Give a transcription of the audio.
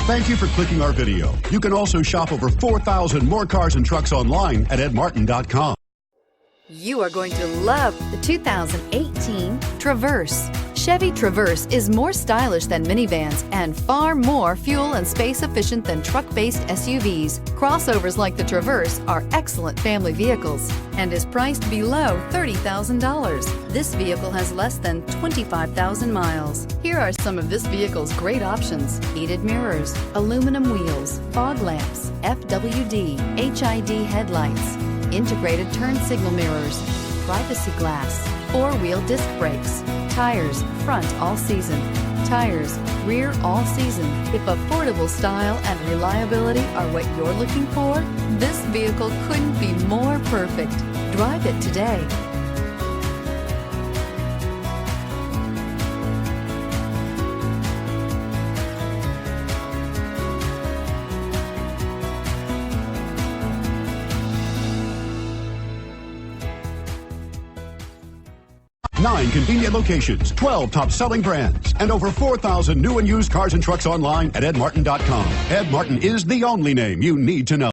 Thank you for clicking our video. You can also shop over 4,000 more cars and trucks online at edmartin.com. You are going to love the 2018 Traverse. Chevy Traverse is more stylish than minivans and far more fuel and space efficient than truck-based SUVs. Crossovers like the Traverse are excellent family vehicles and is priced below $30,000. This vehicle has less than 25,000 miles. Here are some of this vehicle's great options: heated mirrors, aluminum wheels, fog lamps, FWD, HID headlights, integrated turn signal mirrors, privacy glass, four-wheel disc brakes, tires front all season, tires rear all season. If affordable style and reliability are what you're looking for, this vehicle couldn't be more perfect. Drive it today. Nine convenient locations, 12 top-selling brands, and over 4,000 new and used cars and trucks online at edmartin.com. Ed Martin is the only name you need to know.